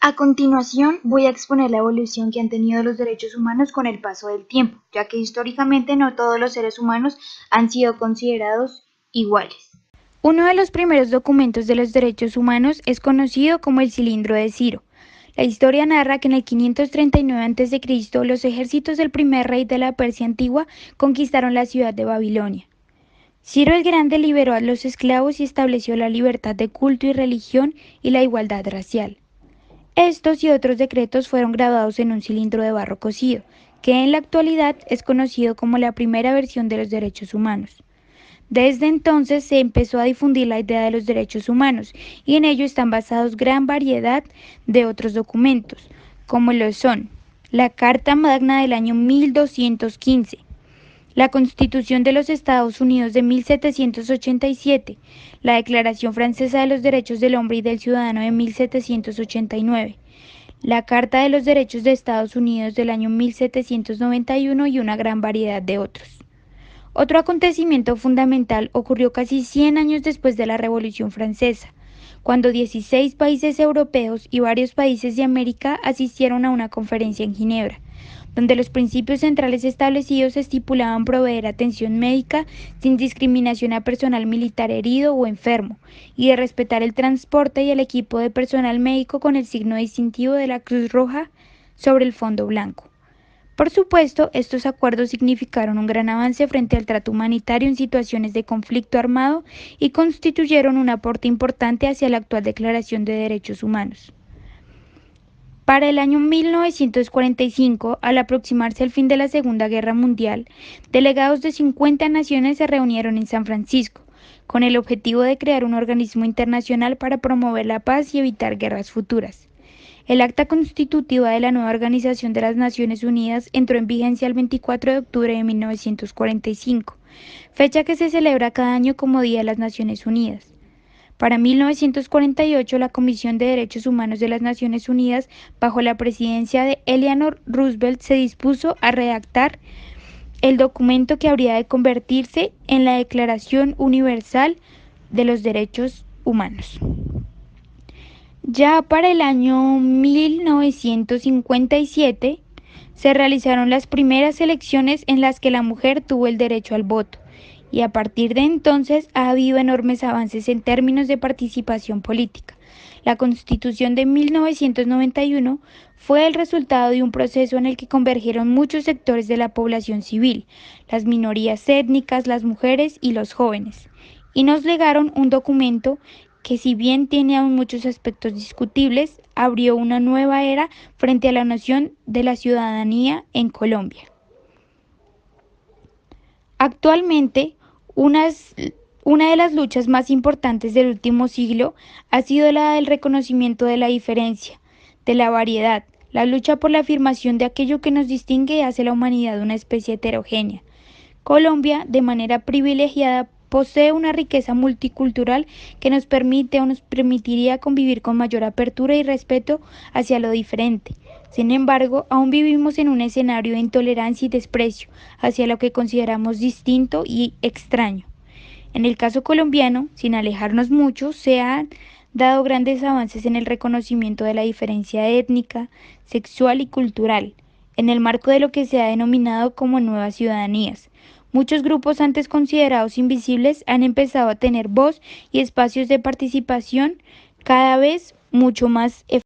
A continuación, voy a exponer la evolución que han tenido los derechos humanos con el paso del tiempo, ya que históricamente no todos los seres humanos han sido considerados iguales. Uno de los primeros documentos de los derechos humanos es conocido como el Cilindro de Ciro. La historia narra que en el 539 a.C. los ejércitos del primer rey de la Persia antigua conquistaron la ciudad de Babilonia. Ciro el Grande liberó a los esclavos y estableció la libertad de culto y religión y la igualdad racial. Estos y otros decretos fueron grabados en un cilindro de barro cocido, que en la actualidad es conocido como la primera versión de los derechos humanos. Desde entonces se empezó a difundir la idea de los derechos humanos y en ello están basados gran variedad de otros documentos, como lo son la Carta Magna del año 1215, la Constitución de los Estados Unidos de 1787, la Declaración Francesa de los Derechos del Hombre y del Ciudadano de 1789, la Carta de los Derechos de Estados Unidos del año 1791 y una gran variedad de otros. Otro acontecimiento fundamental ocurrió casi 100 años después de la Revolución Francesa, cuando 16 países europeos y varios países de América asistieron a una conferencia en Ginebra, donde los principios centrales establecidos estipulaban proveer atención médica sin discriminación a personal militar herido o enfermo, y de respetar el transporte y el equipo de personal médico con el signo distintivo de la Cruz Roja sobre el fondo blanco. Por supuesto, estos acuerdos significaron un gran avance frente al trato humanitario en situaciones de conflicto armado y constituyeron un aporte importante hacia la actual Declaración de Derechos Humanos. Para el año 1945, al aproximarse el fin de la Segunda Guerra Mundial, delegados de 50 naciones se reunieron en San Francisco, con el objetivo de crear un organismo internacional para promover la paz y evitar guerras futuras. El acta constitutiva de la nueva Organización de las Naciones Unidas entró en vigencia el 24 de octubre de 1945, fecha que se celebra cada año como Día de las Naciones Unidas. Para 1948, la Comisión de Derechos Humanos de las Naciones Unidas, bajo la presidencia de Eleanor Roosevelt, se dispuso a redactar el documento que habría de convertirse en la Declaración Universal de los Derechos Humanos. Ya para el año 1957 se realizaron las primeras elecciones en las que la mujer tuvo el derecho al voto, y a partir de entonces ha habido enormes avances en términos de participación política. La Constitución de 1991 fue el resultado de un proceso en el que convergieron muchos sectores de la población civil, las minorías étnicas, las mujeres y los jóvenes, y nos legaron un documento que, si bien tiene aún muchos aspectos discutibles, abrió una nueva era frente a la noción de la ciudadanía en Colombia. Actualmente, una de las luchas más importantes del último siglo ha sido la del reconocimiento de la diferencia, de la variedad, la lucha por la afirmación de aquello que nos distingue y hace la humanidad una especie heterogénea. Colombia, de manera privilegiada, posee una riqueza multicultural que nos permite o nos permitiría convivir con mayor apertura y respeto hacia lo diferente. Sin embargo, aún vivimos en un escenario de intolerancia y desprecio hacia lo que consideramos distinto y extraño. En el caso colombiano, sin alejarnos mucho, se han dado grandes avances en el reconocimiento de la diferencia étnica, sexual y cultural, en el marco de lo que se ha denominado como nuevas ciudadanías. Muchos grupos antes considerados invisibles han empezado a tener voz y espacios de participación cada vez mucho más efectivos.